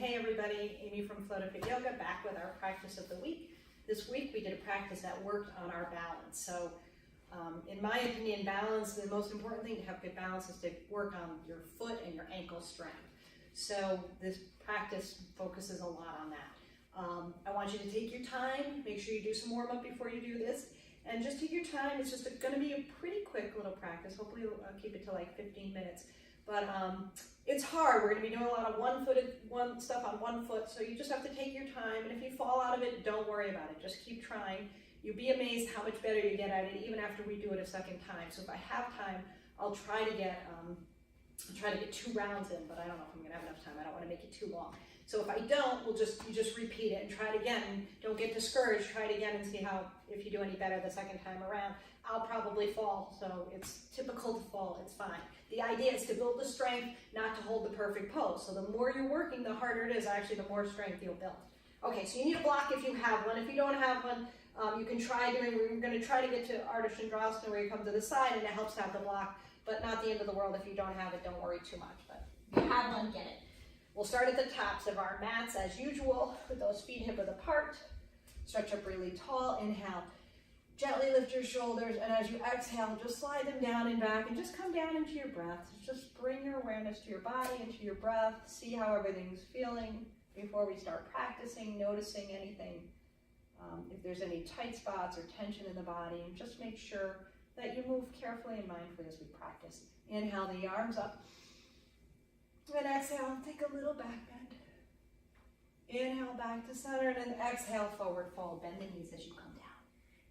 Hey everybody, Amy from Flow to Fit Yoga back with our practice of the week. This week we did a practice that worked on our balance. So in my opinion, balance, the most important thing to have good balance is to work on your foot and your ankle strength. So this practice focuses a lot on that. I want you to take your time, make sure you do some warm up before you do this, and just take your time. It's just going to be a pretty quick little practice. Hopefully I'll keep it to like 15 minutes. But it's hard. We're going to be doing a lot of stuff on one foot, so you just have to take your time. And if you fall out of it, don't worry about it. Just keep trying. You'll be amazed how much better you get at it, even after we do it a second time. So if I have time, I'll try to get 2 rounds in, but I don't know if I'm going to have enough time. I don't want to make it too long. So if I don't, you just repeat it and try it again. Don't get discouraged. Try it again and see if you do any better the second time around. I'll probably fall, so it's typical to fall. It's fine. The idea is to build the strength, not to hold the perfect pose. So the more you're working, the harder it is. Actually, the more strength you'll build. Okay, so you need a block if you have one. If you don't have one, you can try doing. We're going to try to get to Ardha Chandrasana where you come to the side, and it helps to have the block, but not the end of the world. If you don't have it, don't worry too much. But if you have one, get it. We'll start at the tops of our mats as usual, with those feet hip width apart. Stretch up really tall. Inhale. Gently lift your shoulders, and as you exhale, just slide them down and back, and just come down into your breath. Just bring your awareness to your body, into your breath. See how everything's feeling before we start practicing, noticing anything, if there's any tight spots or tension in the body, and just make sure that you move carefully and mindfully as we practice. Inhale the arms up, and exhale, take a little back bend. Inhale back to center, and then exhale, forward fold. Bend the knees as you come down.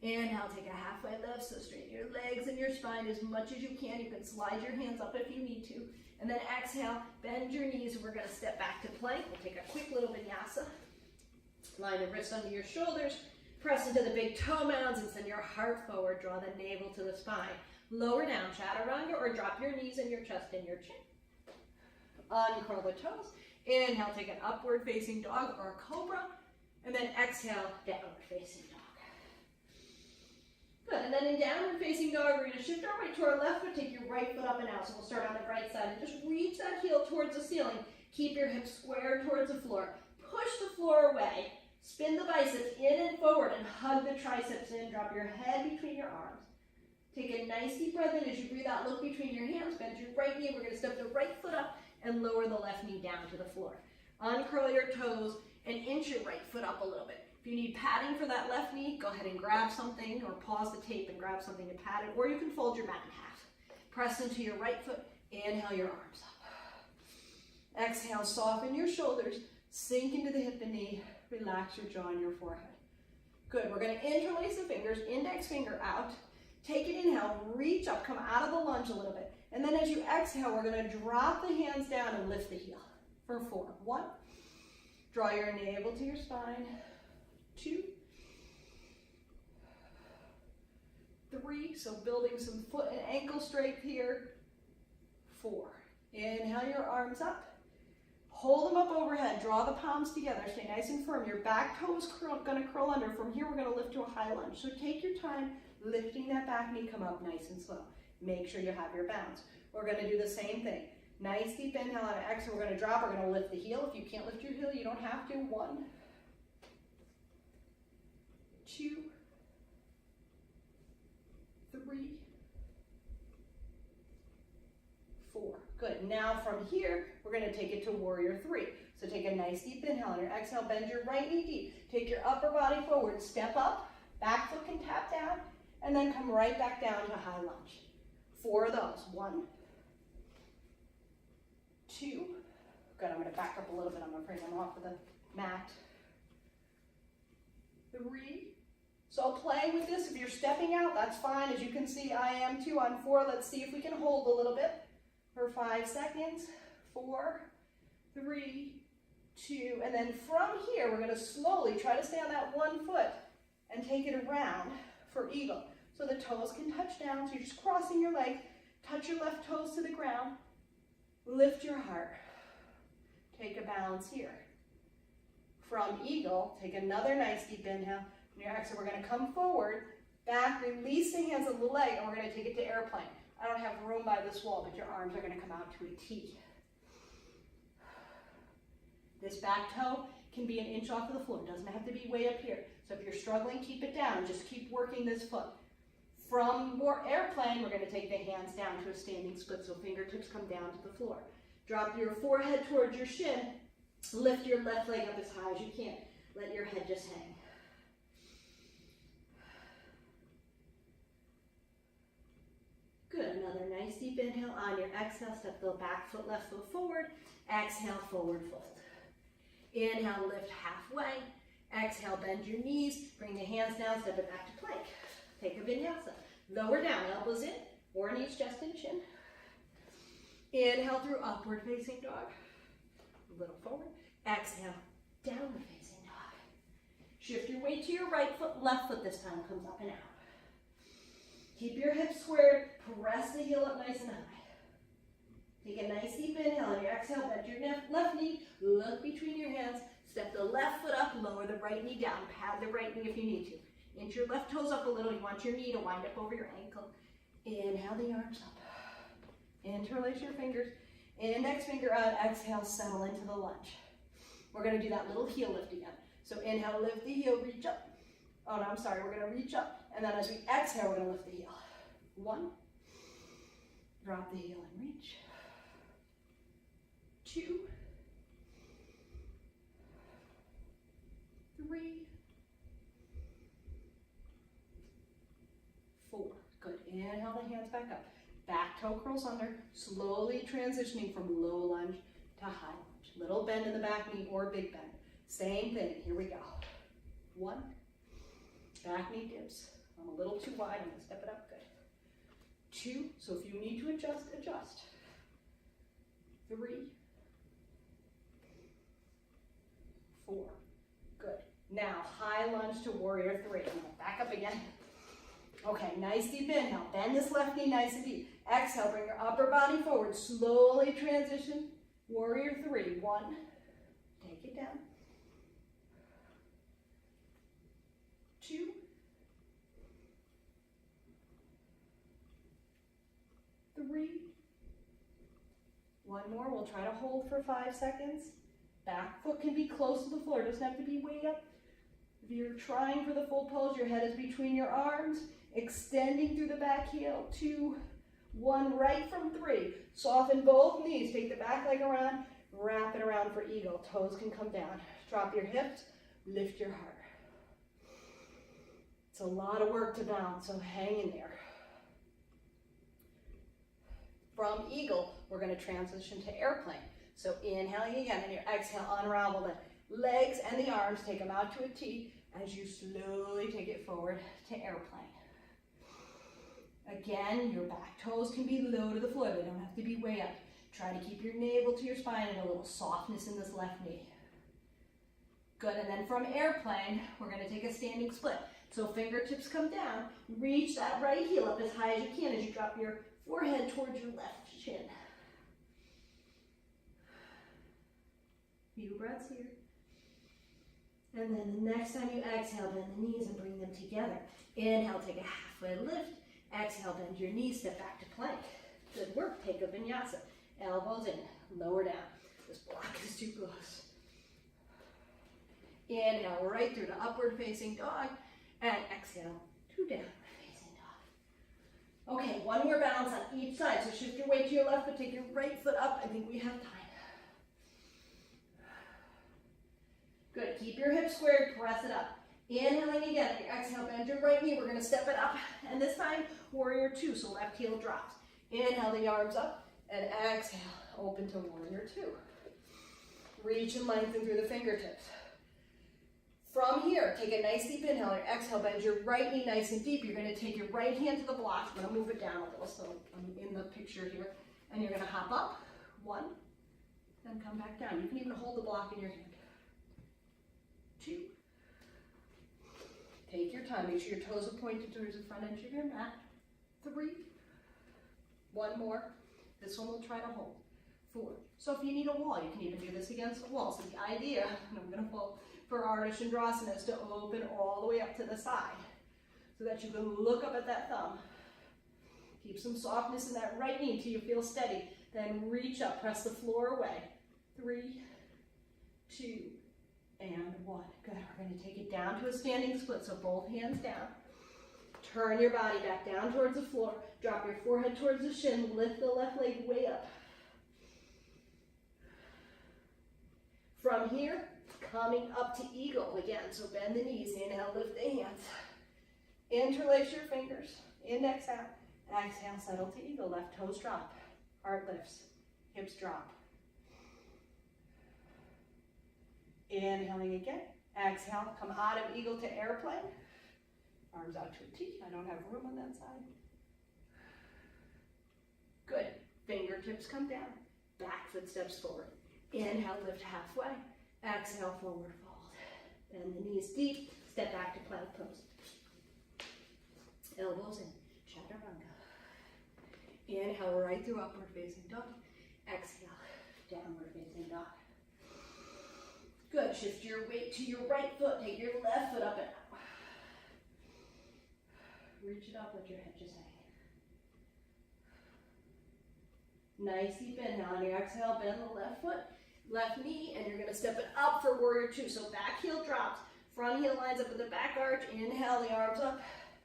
Inhale, take a halfway lift, so straighten your legs and your spine as much as you can. You can slide your hands up if you need to. And then exhale, bend your knees, and we're going to step back to plank. We'll take a quick little vinyasa. Line the wrists under your shoulders. Press into the big toe mounds and send your heart forward. Draw the navel to the spine. Lower down, chaturanga, or drop your knees and your chest in your chin. Uncurl the toes. Inhale, take an upward facing dog or a cobra. And then exhale, downward facing dog. Good, and then in downward facing dog, we're going to shift our weight to our left foot, take your right foot up and out. So we'll start on the right side and just reach that heel towards the ceiling. Keep your hips square towards the floor. Push the floor away. Spin the biceps in and forward and hug the triceps in. Drop your head between your arms. Take a nice deep breath in. As you breathe out, look between your hands. Bend your right knee. We're going to step the right foot up and lower the left knee down to the floor. Uncurl your toes and inch your right foot up a little bit. If you need padding for that left knee, go ahead and grab something, or pause the tape and grab something to pad it, or you can fold your mat in half. Press into your right foot. Inhale your arms up. Exhale, soften your shoulders. Sink into the hip and knee. Relax your jaw and your forehead. Good. We're going to interlace the fingers, index finger out. Take an inhale, reach up, come out of the lunge a little bit. And then as you exhale, we're going to drop the hands down and lift the heel for 4. 1. Draw your navel to your spine. 2. 3. So building some foot and ankle strength here. 4. Inhale your arms up. Hold them up overhead. Draw the palms together. Stay nice and firm. Your back toe is going to curl under. From here, we're going to lift to a high lunge. So take your time lifting that back knee. Come up nice and slow. Make sure you have your balance. We're going to do the same thing. Nice deep inhale and exhale. We're going to drop. We're going to lift the heel. If you can't lift your heel, you don't have to. 1, 2, 3, 4. Good. Now from here, we're going to take it to warrior 3. So take a nice deep inhale. On your exhale, bend your right knee deep. Take your upper body forward. Step up. Back foot can tap down. And then come right back down to high lunge. 4 of those. 1, 2. Good. I'm going to back up a little bit. I'm afraid I'm off of the mat. 3. So play with this. If you're stepping out, that's fine. As you can see, I am too. On 4, let's see if we can hold a little bit for 5 seconds. 4, 3, 2, and then from here, we're going to slowly try to stay on that one foot and take it around for eagle. So the toes can touch down. So you're just crossing your legs. Touch your left toes to the ground. Lift your heart. Take a balance here. From eagle, take another nice deep inhale. On your exhale, we're going to come forward, back, release the hands of the leg, and we're going to take it to airplane. I don't have room by this wall, but your arms are going to come out to a T. The This back toe can be an inch off of the floor. It doesn't have to be way up here. So if you're struggling, keep it down. Just keep working this foot. From more airplane, we're going to take the hands down to a standing split, so fingertips come down to the floor. Drop your forehead towards your shin. Lift your left leg up as high as you can. Let your head just hang. Good. Another nice deep inhale. On your exhale, step the back foot, left foot forward. Exhale, forward fold. Inhale, lift halfway. Exhale, bend your knees. Bring the hands down, step it back to plank. Take a vinyasa. Lower down, elbows in, or knees, chest, and chin. Inhale through upward facing dog. A little forward. Exhale, downward facing dog. Shift your weight to your right foot, left foot this time comes up and out. Keep your hips squared, press the heel up nice and high. Take a nice deep inhale. On your exhale, bend your left knee, look between your hands, step the left foot up, lower the right knee down, pad the right knee if you need to. Inch your left toes up a little. You want your knee to wind up over your ankle. Inhale the arms up. Interlace your fingers. Index finger out. Exhale, settle into the lunge. We're going to do that little heel lift again. So inhale, lift the heel, reach up. Oh no, I'm sorry. We're going to reach up. And then as we exhale, we're going to lift the heel. 1. Drop the heel and reach. 2. 3. 4. Good. Inhale the hands back up. Back toe curls under. Slowly transitioning from low lunge to high lunge. Little bend in the back knee or big bend. Same thing. Here we go. 1. Back knee dips. I'm a little too wide. I'm going to step it up. Good. 2. So if you need to adjust, adjust. 3. 4. Good. Now, high lunge to warrior 3. I'm going to back up again. Okay, nice deep inhale. Bend this left knee nice and deep. Exhale, bring your upper body forward. Slowly transition. Warrior 3. 1. Take it down. 2. 3. 1 more. We'll try to hold for 5 seconds. Back foot can be close to the floor. It doesn't have to be way up. If you're trying for the full pose, your head is between your arms. Extending through the back heel. 2, 1, right from 3. Soften both knees. Take the back leg around. Wrap it around for eagle. Toes can come down. Drop your hips. Lift your heart. It's a lot of work to balance, so hang in there. From eagle, we're going to transition to airplane. So inhaling again, and your exhale, unravel the legs and the arms. Take them out to a T as you slowly take it forward to airplane. Again, your back toes can be low to the floor. They don't have to be way up. Try to keep your navel to your spine and a little softness in this left knee. Good, and then from airplane, we're going to take a standing split. So fingertips come down. Reach that right heel up as high as you can as you drop your forehead towards your left chin. Few breaths here. And then the next time you exhale, bend the knees and bring them together. Inhale, take a halfway lift. Exhale, bend your knees, step back to plank. Good work. Take a vinyasa. Elbows in, lower down. This block is too close. Inhale, right through to upward facing dog. And exhale to downward facing dog. Okay, 1 more balance on each side. So shift your weight to your left, but take your right foot up. I think we have time. Good. Keep your hips squared. Press it up. Inhaling again. Your exhale, bend your right knee. We're going to step it up. And this time, warrior 2. So left heel drops. Inhale the arms up. And exhale, open to warrior 2. Reach and lengthen through the fingertips. From here, take a nice deep inhale. Your exhale, bend your right knee nice and deep. You're going to take your right hand to the block. I'm going to move it down a little so I'm in the picture here. And you're going to hop up. 1. Then come back down. You can even hold the block in your hand. 2. Take your time. Make sure your toes are pointed towards the front edge of your mat. 3. 1 more. This one we'll try to hold. 4. So if you need a wall, you can even do this against the wall. So the idea, and I'm going to fall for Ardha Chandrasana, is to open all the way up to the side so that you can look up at that thumb. Keep some softness in that right knee until you feel steady. Then reach up, press the floor away. 3, 2, and 1. Good. We're going to take it down to a standing split, so both hands down. Turn your body back down towards the floor. Drop your forehead towards the shin. Lift the left leg way up. From here, coming up to eagle again. So bend the knees. Inhale, lift the hands. Interlace your fingers. Index out. Exhale, settle to eagle. Left toes drop. Heart lifts. Hips drop. Inhaling again. Exhale, come out of eagle to airplane. Arms out to a T. I don't have room on that side. Good. Fingertips come down. Back foot steps forward. Inhale, lift halfway. Exhale, forward fold. Bend the knees deep. Step back to plank pose. Elbows in. Chaturanga. Inhale, right through upward facing dog. Exhale, downward facing dog. Good. Shift your weight to your right foot. Take your left foot up and out. Reach it up, let your head just hang. Nice deep inhale. On your exhale, bend the left foot, left knee, and you're going to step it up for warrior 2. So back heel drops, front heel lines up with the back arch. Inhale, the arms up.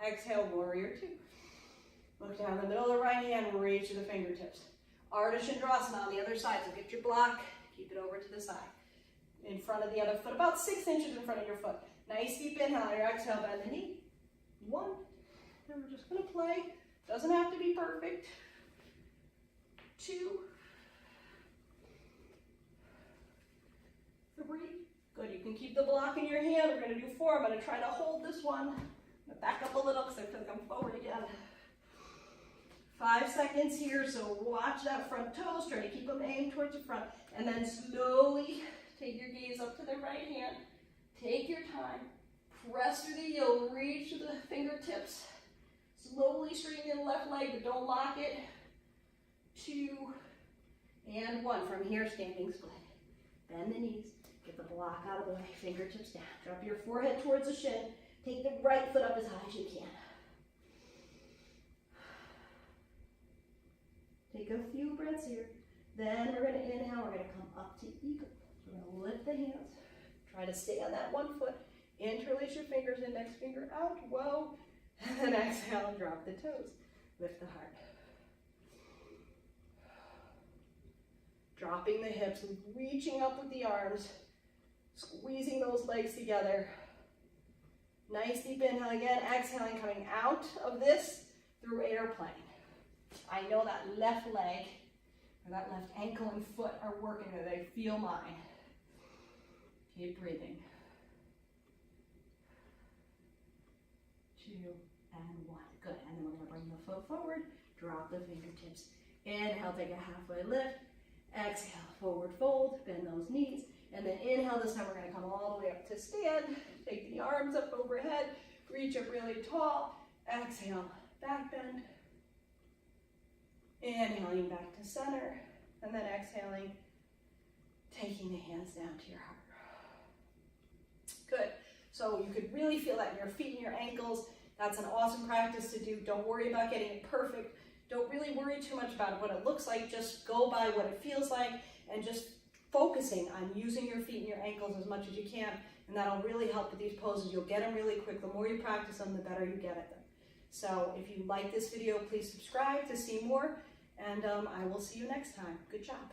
Exhale, warrior 2. Look down the middle of the right hand, reach to the fingertips. Ardha Chandrasana on the other side. So get your block, keep it over to the side. In front of the other foot, about 6 inches in front of your foot. Nice deep inhale. On your exhale, bend the knee. 1. And we're just going to play. Doesn't have to be perfect. 2, 3. Good. You can keep the block in your hand. We're going to do 4. I'm going to try to hold this one. I'm going to back up a little because I feel like I'm forward again. 5 seconds here. So watch that front toes. Try to keep them aimed towards the front. And then slowly take your gaze up to the right hand. Take your time. Press through the heel. Reach to the fingertips. Slowly straighten the left leg, but don't lock it. 2, and 1. From here, standing split. Bend the knees. Get the block out of the way. Fingertips down. Drop your forehead towards the shin. Take the right foot up as high as you can. Take a few breaths here. Then we're going to inhale. We're going to come up to eagle. We're going to lift the hands. Try to stay on that one foot. Interlace your fingers. Index finger out. Whoa. And then exhale, drop the toes. Lift the heart. Dropping the hips, reaching up with the arms, squeezing those legs together. Nice deep inhale again, exhaling, coming out of this through airplane. I know that left leg or that left ankle and foot are working, or they feel mine. Keep breathing. 2, and 1. Good. And then we're going to bring the foot forward, drop the fingertips. Inhale, take a halfway lift. Exhale, forward fold, bend those knees. And then inhale, this time we're going to come all the way up to stand. Take the arms up overhead, reach up really tall. Exhale, back bend. Inhaling back to center. And then exhaling, taking the hands down to your heart. Good. So you could really feel that in your feet and your ankles. That's an awesome practice to do. Don't worry about getting it perfect. Don't really worry too much about what it looks like. Just go by what it feels like and just focusing on using your feet and your ankles as much as you can. And that'll really help with these poses. You'll get them really quick. The more you practice them, the better you get at them. So if you like this video, please subscribe to see more. And I will see you next time. Good job.